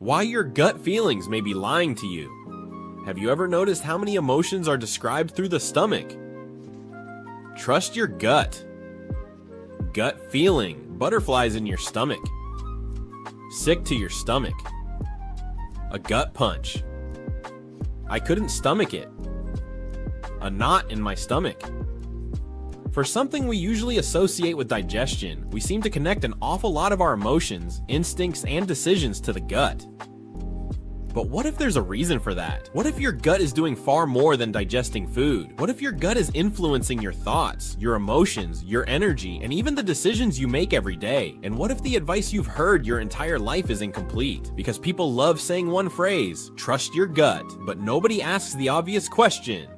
Why your gut feelings may be lying to you. Have you ever noticed how many emotions are described through the stomach? Trust your gut. Gut feeling, butterflies in your stomach. Sick to your stomach. A gut punch. I couldn't stomach it. A knot in my stomach. For something we usually associate with digestion, we seem to connect an awful lot of our emotions, instincts, and decisions to the gut. But what if there's a reason for that? What if your gut is doing far more than digesting food? What if your gut is influencing your thoughts, your emotions, your energy, and even the decisions you make every day? And what if the advice you've heard your entire life is incomplete? Because people love saying one phrase, trust your gut, but nobody asks the obvious question.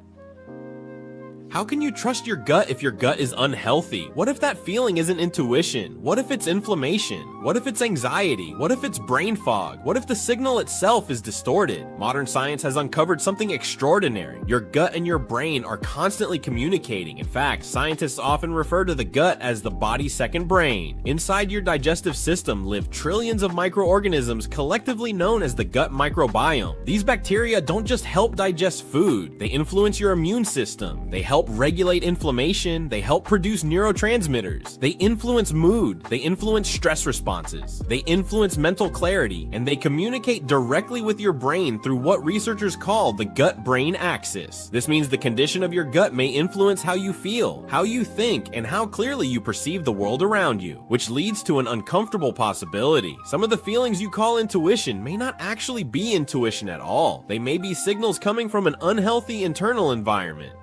How can you trust your gut if your gut is unhealthy? What if that feeling isn't intuition? What if it's inflammation? What if it's anxiety? What if it's brain fog? What if the signal itself is distorted? Modern science has uncovered something extraordinary. Your gut and your brain are constantly communicating. In fact, scientists often refer to the gut as the body's second brain. Inside your digestive system live trillions of microorganisms collectively known as the gut microbiome. These bacteria don't just help digest food, they influence your immune system. They help regulate inflammation, they help produce neurotransmitters, they influence mood, they influence stress responses, they influence mental clarity, and they communicate directly with your brain through what researchers call the gut-brain axis. This means the condition of your gut may influence how you feel, how you think, and how clearly you perceive the world around you, which leads to an uncomfortable possibility. Some of the feelings you call intuition may not actually be intuition at all. They may be signals coming from an unhealthy internal environment.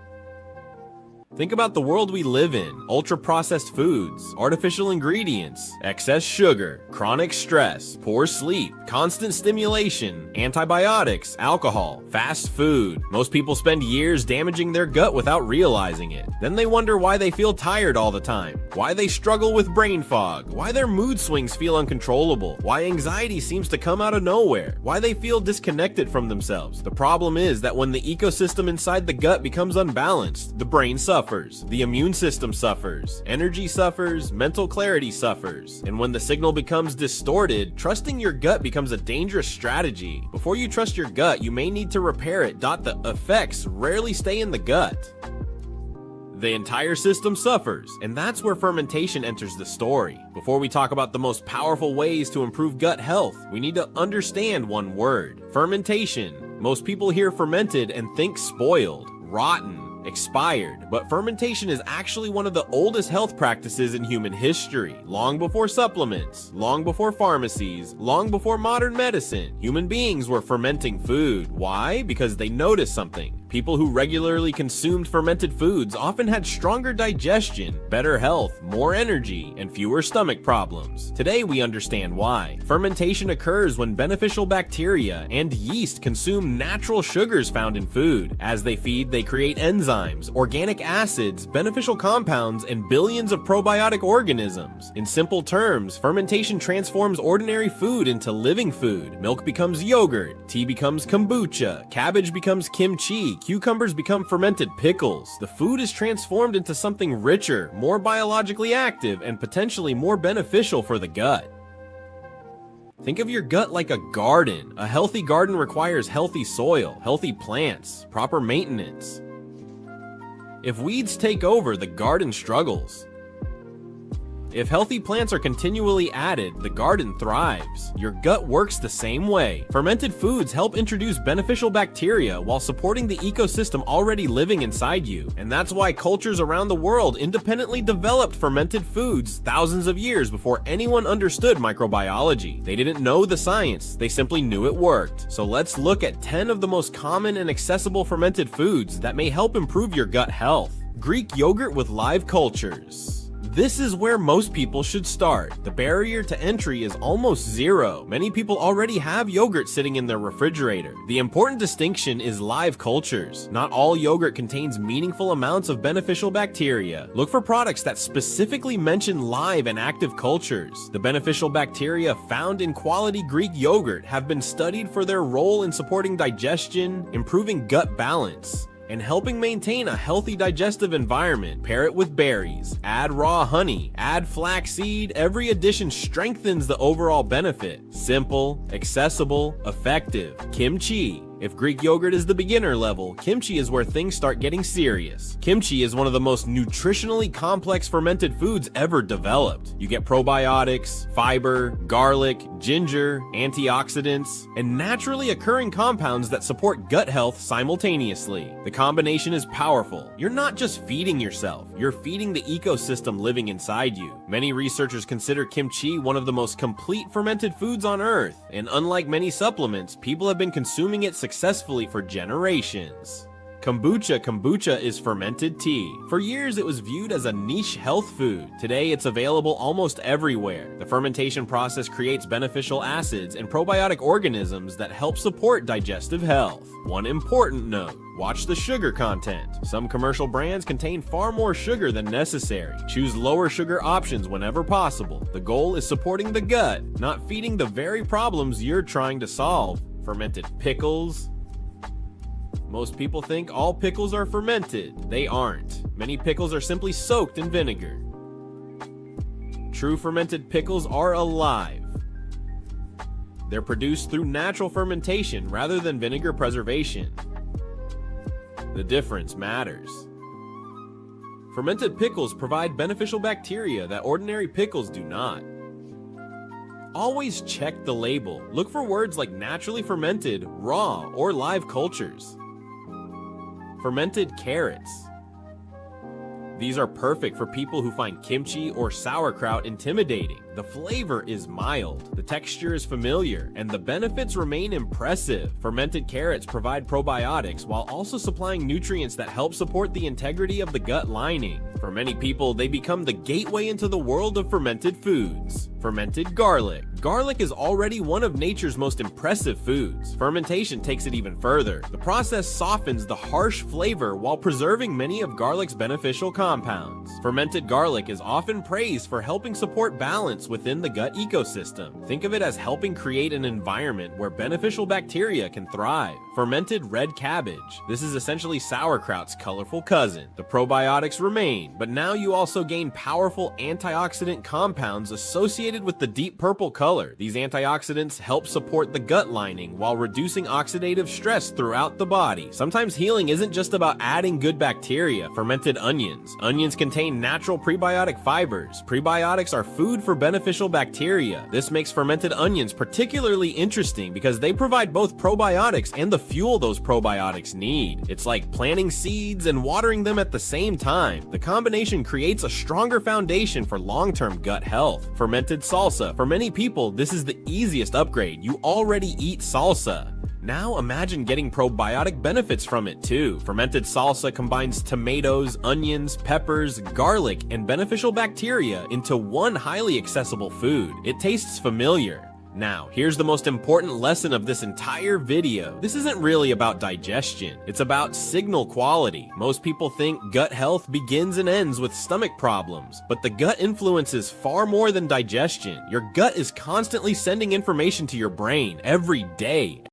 Think about the world we live in. Ultra-processed foods, artificial ingredients, excess sugar, chronic stress, poor sleep, constant stimulation, antibiotics, alcohol, fast food. Most people spend years damaging their gut without realizing it. Then they wonder why they feel tired all the time, why they struggle with brain fog, why their mood swings feel uncontrollable, why anxiety seems to come out of nowhere, why they feel disconnected from themselves. The problem is that when the ecosystem inside the gut becomes unbalanced, the brain suffers. The immune system suffers, energy suffers, mental clarity suffers, and when the signal becomes distorted, trusting your gut becomes a dangerous strategy. Before you trust your gut, you may need to repair it. The effects rarely stay in the gut. The entire system suffers, and that's where fermentation enters the story. Before we talk about the most powerful ways to improve gut health, we need to understand one word: fermentation. Most people hear fermented and think spoiled, rotten, expired, but fermentation is actually one of the oldest health practices in human history. Long before supplements, long before pharmacies, long before modern medicine, human beings were fermenting food. Why? Because they noticed something. People who regularly consumed fermented foods often had stronger digestion, better health, more energy, and fewer stomach problems. Today we understand why. Fermentation occurs when beneficial bacteria and yeast consume natural sugars found in food. As they feed, they create enzymes, organic acids, beneficial compounds, and billions of probiotic organisms. In simple terms, fermentation transforms ordinary food into living food. Milk becomes yogurt, tea becomes kombucha, cabbage becomes kimchi, cucumbers become fermented pickles. The food is transformed into something richer, more biologically active, and potentially more beneficial for the gut. Think of your gut like a garden. A healthy garden requires healthy soil, healthy plants, proper maintenance. If weeds take over, the garden struggles. If healthy plants are continually added, the garden thrives. Your gut works the same way. Fermented foods help introduce beneficial bacteria while supporting the ecosystem already living inside you. And that's why cultures around the world independently developed fermented foods thousands of years before anyone understood microbiology. They didn't know the science, they simply knew it worked. So let's look at 10 of the most common and accessible fermented foods that may help improve your gut health. Greek yogurt with live cultures. This is where most people should start. The barrier to entry is almost zero. Many people already have yogurt sitting in their refrigerator. The important distinction is live cultures. Not all yogurt contains meaningful amounts of beneficial bacteria. Look for products that specifically mention live and active cultures. The beneficial bacteria found in quality Greek yogurt have been studied for their role in supporting digestion, improving gut balance, and helping maintain a healthy digestive environment. Pair it with berries, add raw honey, add flaxseed. Every addition strengthens the overall benefit. Simple, accessible, effective. Kimchi. If Greek yogurt is the beginner level, kimchi is where things start getting serious. Kimchi is one of the most nutritionally complex fermented foods ever developed. You get probiotics, fiber, garlic, ginger, antioxidants, and naturally occurring compounds that support gut health simultaneously. The combination is powerful. You're not just feeding yourself, you're feeding the ecosystem living inside you. Many researchers consider kimchi one of the most complete fermented foods on Earth, and unlike many supplements, people have been consuming it successfully for generations. Kombucha is fermented tea. For years it was viewed as a niche health food. Today it's available almost everywhere. The fermentation process creates beneficial acids and probiotic organisms that help support digestive health. One important note: watch the sugar content. Some commercial brands contain far more sugar than necessary. Choose lower sugar options whenever possible. The goal is supporting the gut, not feeding the very problems you're trying to solve. Fermented pickles. Most people think all pickles are fermented. They aren't. Many pickles are simply soaked in vinegar. True fermented pickles are alive. They're produced through natural fermentation rather than vinegar preservation. The difference matters. Fermented pickles provide beneficial bacteria that ordinary pickles do not. Always check the label. Look for words like naturally fermented, raw, or live cultures. Fermented carrots. These are perfect for people who find kimchi or sauerkraut intimidating. The flavor is mild, the texture is familiar, and the benefits remain impressive. Fermented carrots provide probiotics while also supplying nutrients that help support the integrity of the gut lining. For many people, they become the gateway into the world of fermented foods. Fermented garlic. Garlic is already one of nature's most impressive foods. Fermentation takes it even further. The process softens the harsh flavor while preserving many of garlic's beneficial compounds. Fermented garlic is often praised for helping support balance within the gut ecosystem. Think of it as helping create an environment where beneficial bacteria can thrive. Fermented red cabbage. This is essentially sauerkraut's colorful cousin. The probiotics remain, but now you also gain powerful antioxidant compounds associated with the deep purple color. These antioxidants help support the gut lining while reducing oxidative stress throughout the body. Sometimes healing isn't just about adding good bacteria. Fermented onions. Onions contain natural prebiotic fibers. Prebiotics are food for beneficial bacteria. This makes fermented onions particularly interesting because they provide both probiotics and the fuel those probiotics need. It's like planting seeds and watering them at the same time. The combination creates a stronger foundation for long-term gut health. Fermented salsa. For many people, this is the easiest upgrade. You already eat salsa. Now imagine getting probiotic benefits from it too. Fermented salsa combines tomatoes, onions, peppers, garlic, and beneficial bacteria into one highly accessible food. It tastes familiar. Now, here's the most important lesson of this entire video. This isn't really about digestion. It's about signal quality. Most people think gut health begins and ends with stomach problems, but the gut influences far more than digestion. Your gut is constantly sending information to your brain every day.